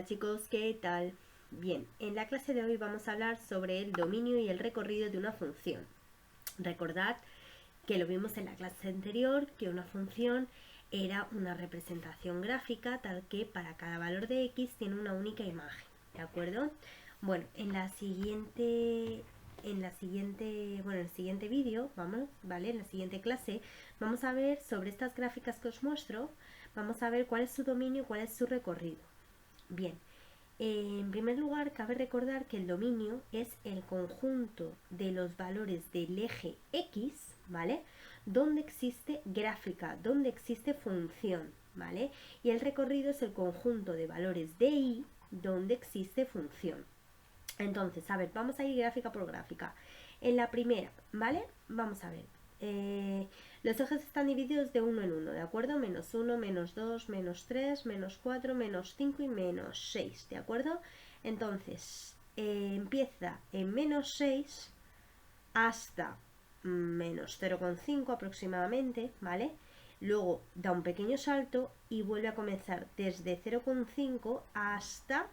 Hola chicos, ¿qué tal? Bien, en la clase de hoy vamos a hablar sobre el dominio y el recorrido de una función. Recordad que lo vimos en la clase anterior, que una función era una representación gráfica tal que para cada valor de x tiene una única imagen, ¿de acuerdo? Bueno, en el siguiente vídeo, ¿vale? En la siguiente clase vamos a ver sobre estas gráficas que os muestro, vamos a ver cuál es su dominio y cuál es su recorrido. Bien, en primer lugar, cabe recordar que el dominio es el conjunto de los valores del eje X, ¿vale? Donde existe gráfica, donde existe función, ¿vale? Y el recorrido es el conjunto de valores de Y, donde existe función. Entonces, a ver, vamos a ir gráfica por gráfica. En la primera, ¿vale? Vamos a ver. Los ejes están divididos de 1 en 1, ¿de acuerdo? Menos 1, menos 2, menos 3, menos 4, menos 5 y menos 6, ¿de acuerdo? Entonces, empieza en menos 6 hasta menos 0,5 aproximadamente, ¿vale? Luego da un pequeño salto y vuelve a comenzar desde 0,5 hasta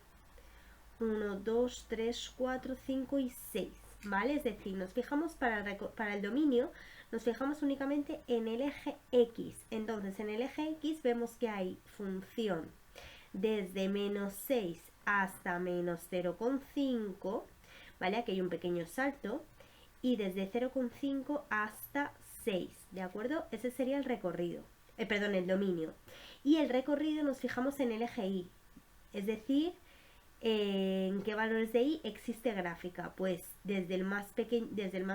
1, 2, 3, 4, 5 y 6, ¿vale? Es decir, nos fijamos para el dominio, nos fijamos únicamente en el eje X. Entonces, en el eje X vemos que hay función desde menos 6 hasta menos 0,5, ¿vale? Aquí hay un pequeño salto. Y desde 0,5 hasta 6, ¿de acuerdo? Ese sería el recorrido, perdón, el dominio. Y el recorrido nos fijamos en el eje Y, es decir, ¿en qué valores de Y existe gráfica? Pues desde el más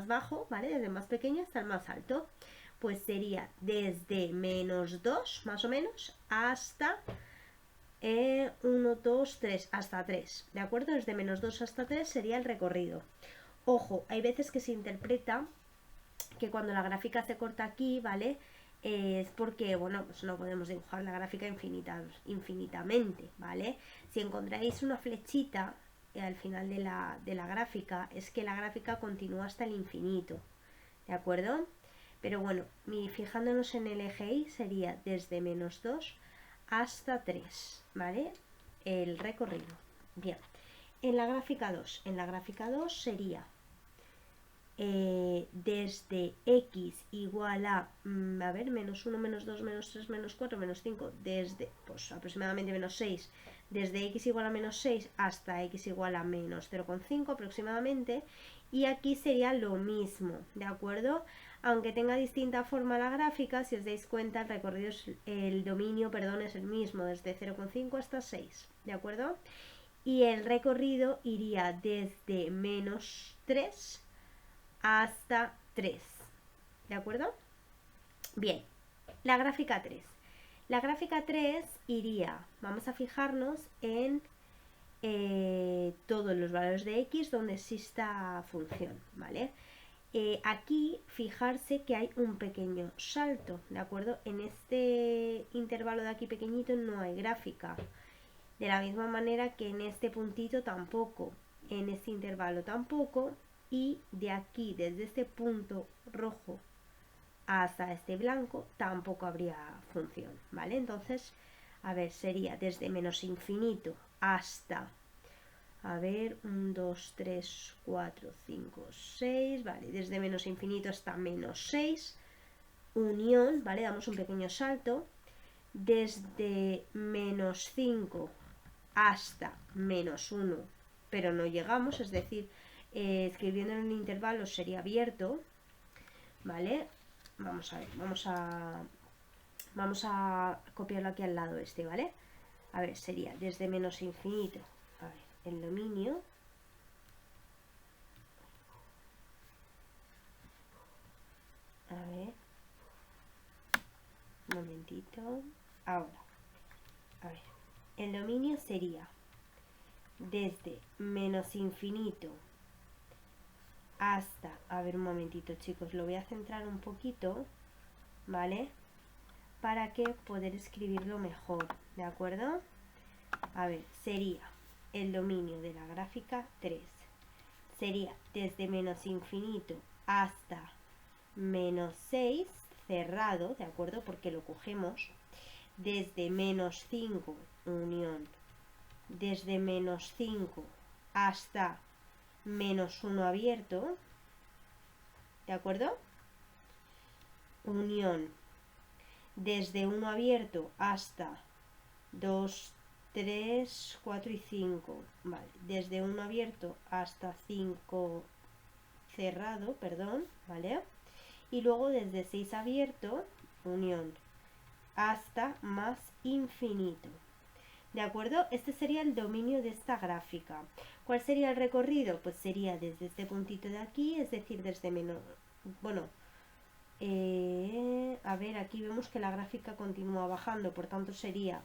bajo, ¿vale? Desde el más pequeño hasta el más alto. Pues sería desde menos 2, más o menos, hasta 1, 2, 3, hasta 3, ¿de acuerdo? Desde menos 2 hasta 3 sería el recorrido. Ojo, hay veces que se interpreta que cuando la gráfica se corta aquí, ¿vale? Es porque, bueno, pues no podemos dibujar la gráfica infinitamente, ¿vale? Si encontráis una flechita al final de la gráfica, es que la gráfica continúa hasta el infinito, ¿de acuerdo? Pero bueno, fijándonos en el eje Y sería desde menos 2 hasta 3, ¿vale? El recorrido. Bien, en la gráfica 2 sería desde x igual a ver, menos 1, menos 2, menos 3, menos 4, menos 5, desde pues aproximadamente menos 6, desde x igual a menos 6 hasta x igual a menos 0,5 aproximadamente, y aquí sería lo mismo, ¿de acuerdo? Aunque tenga distinta forma la gráfica, si os dais cuenta, el recorrido el dominio, perdón, es el mismo, desde 0,5 hasta 6, ¿de acuerdo? Y el recorrido iría desde menos 3 hasta 3, ¿de acuerdo? Bien, la gráfica 3. La gráfica 3 iría, vamos a fijarnos en todos los valores de x donde exista función, ¿vale? Aquí fijarse que hay un pequeño salto, ¿de acuerdo? En este intervalo de aquí pequeñito no hay gráfica, de la misma manera que en este puntito tampoco, en este intervalo tampoco, y de aquí, desde este punto rojo hasta este blanco, tampoco habría función, ¿vale? Entonces, a ver, sería desde menos infinito hasta, a ver, 1, 2, 3, 4, 5, 6, vale, desde menos infinito hasta menos 6, unión, ¿vale? Damos un pequeño salto, desde menos 5 hasta menos 1, pero no llegamos, es decir, escribiendo en un intervalo sería abierto, ¿vale? Vamos a ver, vamos a copiarlo aquí al lado este, ¿vale? A ver, sería desde menos infinito, a ver, el dominio, a ver, un momentito, ahora, a ver, el dominio sería desde menos infinito hasta, a ver un momentito chicos, lo voy a centrar un poquito, ¿vale? Para que poder escribirlo mejor, ¿de acuerdo? A ver, sería el dominio de la gráfica 3, sería desde menos infinito hasta menos 6, cerrado, ¿de acuerdo? Porque lo cogemos desde menos 5, unión desde menos 5 hasta menos 1 abierto, ¿de acuerdo? Unión desde 1 abierto hasta 2, 3, 4 y 5, vale, desde 1 abierto hasta 5 cerrado, perdón, ¿vale? Y luego desde 6 abierto, unión, hasta más infinito. ¿De acuerdo? Este sería el dominio de esta gráfica. ¿Cuál sería el recorrido? Pues sería desde este puntito de aquí, es decir, desde menos... Bueno, a ver, aquí vemos que la gráfica continúa bajando, por tanto sería,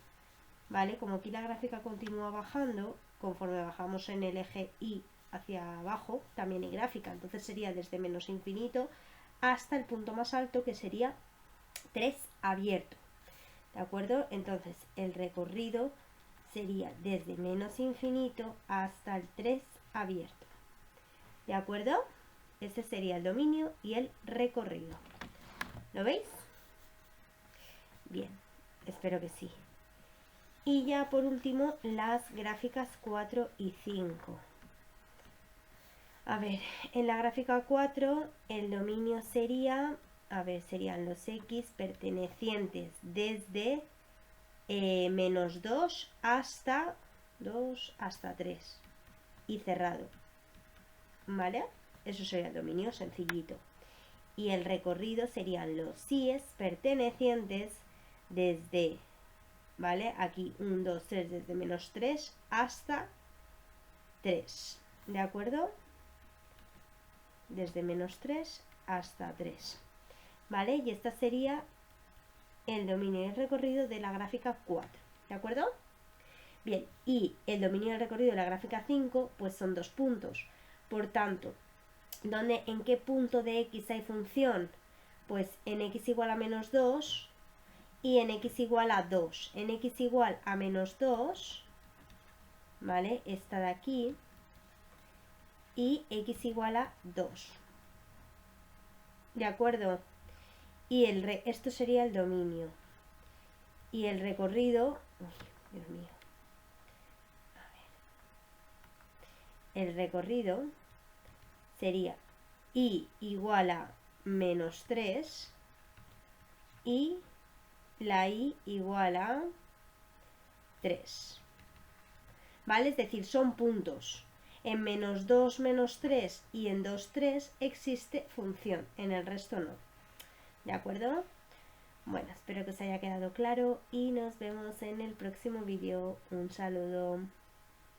¿vale? Como aquí la gráfica continúa bajando, conforme bajamos en el eje Y hacia abajo, también hay gráfica, entonces sería desde menos infinito hasta el punto más alto, que sería 3 abierto, ¿de acuerdo? Entonces el recorrido sería desde menos infinito hasta el 3 abierto, ¿de acuerdo? Ese sería el dominio y el recorrido. ¿Lo veis? Bien, espero que sí. Y ya por último, las gráficas 4 y 5. A ver, en la gráfica 4 el dominio sería, a ver, serían los x pertenecientes desde menos 2 hasta 3 y cerrado, ¿vale? Eso sería el dominio, sencillito. Y el recorrido serían los síes pertenecientes desde, ¿vale? Aquí 1, 2, 3, desde menos 3 hasta 3, ¿de acuerdo? Desde menos 3 hasta 3, ¿vale? Y este sería el dominio y el recorrido de la gráfica 4, ¿de acuerdo? Bien, y el dominio y el recorrido de la gráfica 5, pues son 2 puntos. Por tanto, ¿en qué punto de x hay función? Pues en x igual a menos 2 y en x igual a 2. En x igual a menos 2, ¿vale? Esta de aquí. Y x igual a 2. ¿De acuerdo? Y esto sería el dominio. Y el recorrido... Uy, Dios mío. A ver. El recorrido sería y igual a menos 3 y la y igual a 3. ¿Vale? Es decir, son puntos. En menos 2, menos 3 y en 2, 3 existe función, en el resto no. ¿De acuerdo? Bueno, espero que os haya quedado claro y nos vemos en el próximo vídeo. Un saludo.